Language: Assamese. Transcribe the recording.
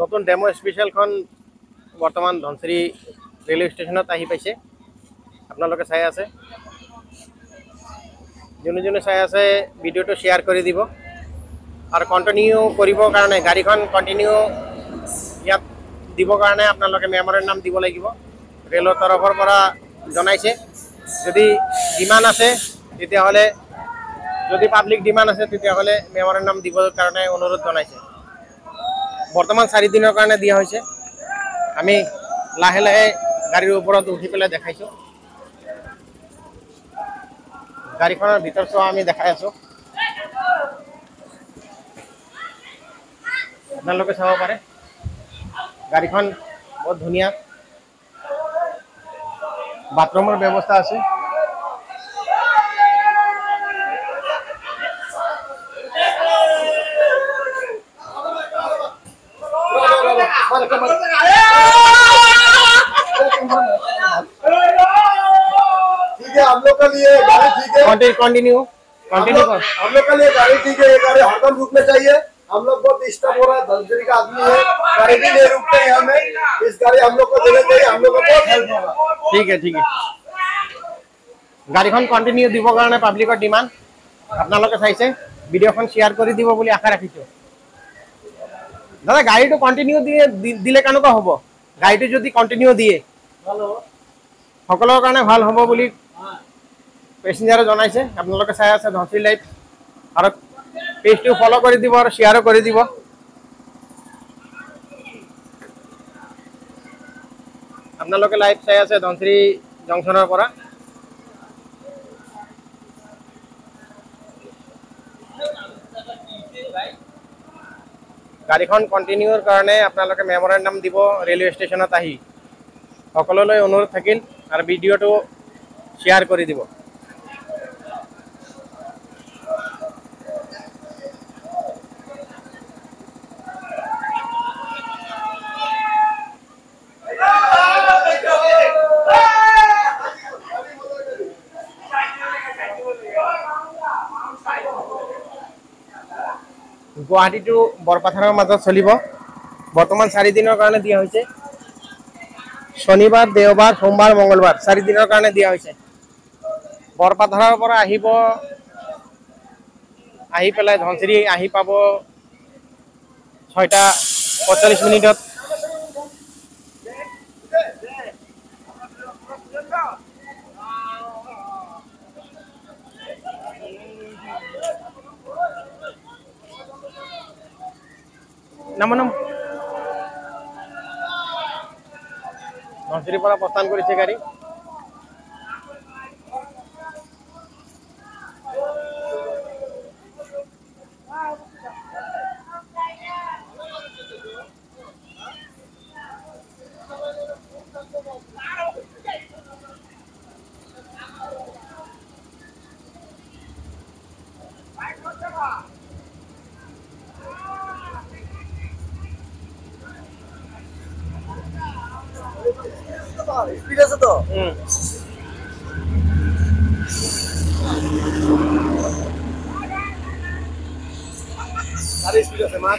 নতুন ডেমো স্পেশালখন বৰ্তমান ধনচিৰি ৰেলৱে ষ্টেচনত আহি পাইছে। আপোনালোকে চাই আছে, যোনে যোনে চাই আছে ভিডিঅ'টো শ্বেয়াৰ কৰি দিব আৰু কণ্টিনিউ কৰিবৰ কাৰণে গাড়ীখন কণ্টিনিউ ইয়াত দিবৰ কাৰণে আপোনালোকে মেমৰৰ নাম দিব লাগিব। ৰেলৰ তৰফৰ পৰা জনাইছে, যদি ডিমাণ্ড আছে তেতিয়াহ'লে যদি পাব্লিক ডিমাণ্ড আছে তেতিয়াহ'লে মেমৰৰ নাম দিবৰ কাৰণে অনুৰোধ জনাইছে। বৰ্তমান 4 দিনৰ কাৰণে দিয়া হৈছে। আমি লাহে লাহে গাড়ীৰ ওপৰত উঠি পেলাই দেখাইছোঁ। গাড়ীখনৰ ভিতৰ চোৱা আমি দেখাই আছোঁ, আপোনালোকে চাব পাৰে। গাড়ীখন বহুত ধুনীয়া, বাথৰুমৰ ব্যৱস্থা আছে। ठीक है, हम लोग के लिए गाड़ी ठीक है। कंटिन्यू हम लोग के लिए गाड़ी ठीक है। ये गाड़ी हरदम रुकने चाहिए। हम लोग बहुत डिस्टर्ब हो रहा है, धनसिरी का आदमी है, गाड़ी भी नहीं रुकते हैं हमें। इस गाड़ी हम लोग को देने चाहिए, हम लोग को बहुत हेल्प होगा। ठीक है गाड़ीখন कन्टिन्यू दिবৰ কাৰণে পাব্লিকৰ ডিমাণ্ড। আপোনালোকে চাইছে, ভিডিঅ'খন শ্বেয়াৰ কৰি দিব বুলি আশা ৰাখিছোঁ। দাদা গাড়ীটো কন্টিনিউ দিলে কেনেকুৱা হ'ব? গাড়ীটো যদি কন্টিনিউ দিয়ে সকলৰ কাৰণে ভাল হ'ব বুলি পেছেঞ্জাৰে জনাইছে। আপোনালোকে চাই আছে ধনচিৰি লাইভ, আৰু পেজটো ফ'ল' কৰি দিব আৰু শ্বেয়াৰো কৰি দিব। আপোনালোকে লাইভ চাই আছে ধনচিৰি জংচনৰ পৰা। গাড়ীখন কণ্টিনিউৰ কাৰণে আপোনালোকে মেমৰৰ নাম দিব ৰেলৱে ষ্টেচনত আহি। সকলোলৈ অনুৰোধ থাকিল আৰু ভিডিঅ'টো শ্বেয়াৰ কৰি দিব। গুৱাহাটী টু বৰপথাৰৰ মাজত চলিব। বৰ্তমান 4 দিনৰ কাৰণে দিয়া হৈছে। শনিবাৰ, দেওবাৰ, সোমবাৰ, মঙ্গলবাৰ 4 দিনৰ কাৰণে দিয়া হৈছে। বৰপথাৰৰ পৰা আহি পেলাই ধনচিৰি আহি পাব 6:45 মিনিটত। ধনচিৰিৰ পৰা প্ৰস্থান কৰিছে গাড়ী। स्पीड আছে তো গাড়ি স্পিড আছে মা